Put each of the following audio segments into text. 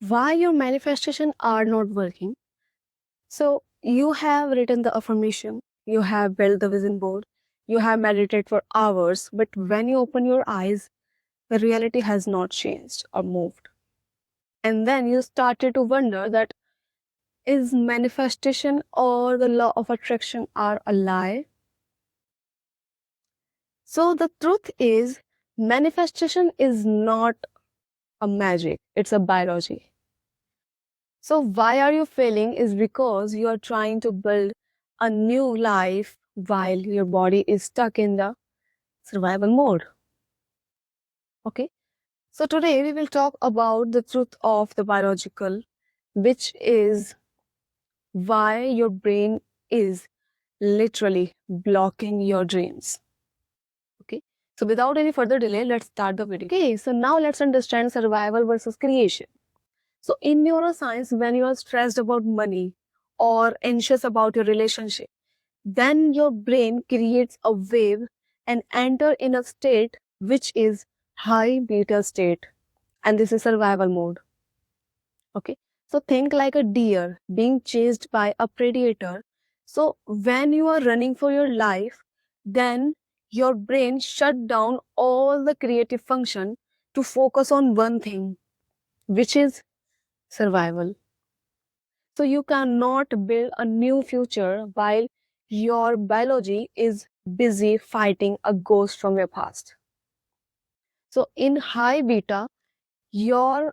why your manifestation are not working. So you have written the affirmation, you have built the vision board, you have meditated for hours, but when you open your eyes, the reality has not changed or moved. And then you started to wonder that is manifestation or the law of attraction are a lie? So the truth is manifestation is not a magic, it's a biology. So why are you failing is because you are trying to build a new life while your body is stuck in the survival mode. Okay. So today we will talk about the truth of the biological, which is why your brain is literally blocking your dreams. Okay. So without any further delay, let's start the video. Okay. So now let's understand survival versus creation. So in neuroscience, when you are stressed about money or anxious about your relationship, then your brain creates a wave and enter in a state which is high beta state, and this is survival mode. Okay, so think like a deer being chased by a predator. So when you are running for your life, then your brain shut down all the creative function to focus on one thing, which is survival. So you cannot build a new future while your biology is busy fighting a ghost from your past. So in high beta, your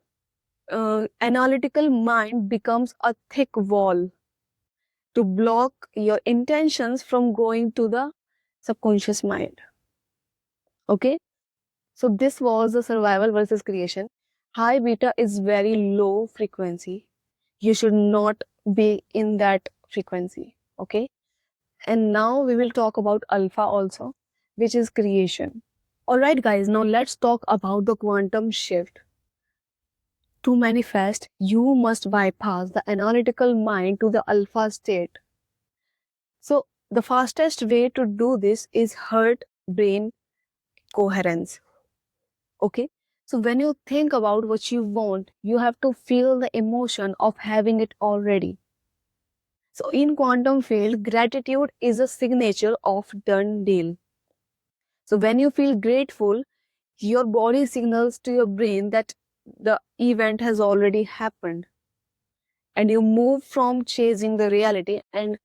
analytical mind becomes a thick wall to block your intentions from going to the subconscious mind. Okay, so this was the survival versus creation. High beta is very low frequency. You should not be in that frequency. Okay, and now we will talk about alpha also, which is creation. All right, guys, now let's talk about the quantum shift. To manifest, you must bypass the analytical mind to the alpha state. So, the fastest way to do this is heart brain coherence. Okay? So, when you think about what you want, you have to feel the emotion of having it already. So, in quantum field, gratitude is a signature of done deal. So, when you feel grateful, your body signals to your brain that the event has already happened, and you move from chasing the reality and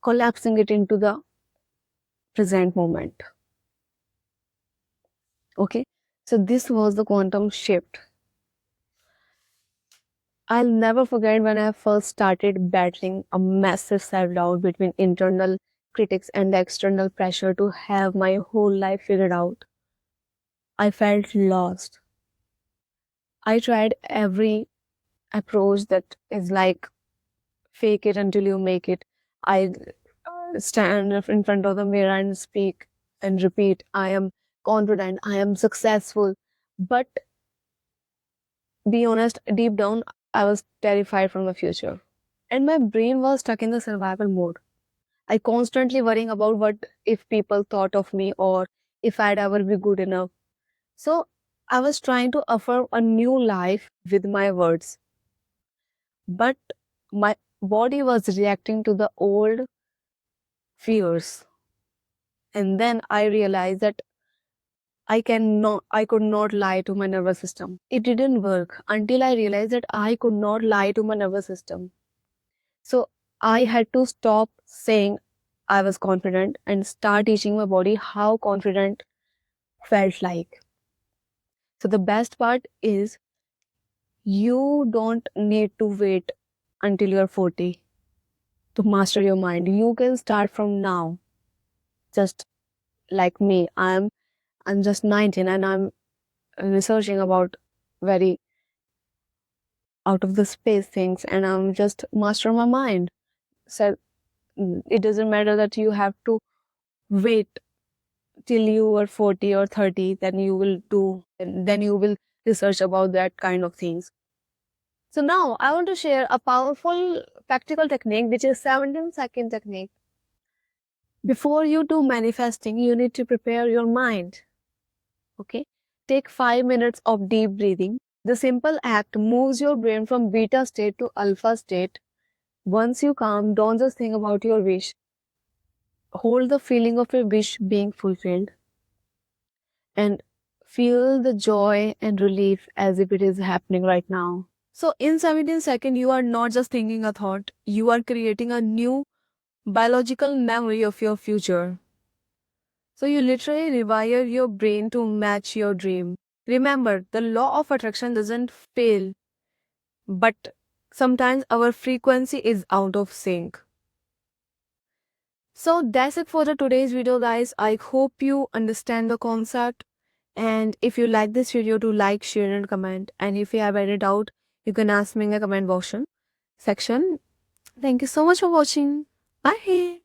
collapsing it into the present moment. Okay, so this was the quantum shift. I'll never forget when I first started battling a massive self-doubt between internal critics and the external pressure to have my whole life figured out. I felt lost. I tried every approach that is like fake it until you make it. I stand in front of the mirror and speak and repeat, I am confident, I am successful. But be honest, deep down, I was terrified from the future. And my brain was stuck in the survival mode. I constantly worrying about what if people thought of me or if I'd ever be good enough. So I was trying to affirm a new life with my words. But my body was reacting to the old fears. And then I realized that I could not lie to my nervous system. It didn't work until I realized that I could not lie to my nervous system. So I had to stop saying I was confident and start teaching my body how confident felt like. So the best part is you don't need to wait until you're 40 to master your mind. You can start from now. Just like me, I'm just 19 and I'm researching about very out of the space things and I'm just master my mind. So it doesn't matter that you have to wait till you are 40 or 30, then you will do, then you will research about that kind of things. So now I want to share a powerful practical technique, which is 17-second technique. Before you do manifesting, you need to prepare your mind. Okay. Take 5 minutes of deep breathing. The simple act moves your brain from beta state to alpha state. Once you calm, don't just think about your wish. Hold the feeling of your wish being fulfilled and feel the joy and relief as if it is happening right now. So, in 17 seconds, you are not just thinking a thought, you are creating a new biological memory of your future. So, you literally rewire your brain to match your dream. Remember, the law of attraction doesn't fail, but sometimes our frequency is out of sync. So that's it for the today's video, guys. I hope you understand the concept. And if you like this video, to like, share, and comment. And if you have any doubt, you can ask me in the comment section. Thank you so much for watching. Bye.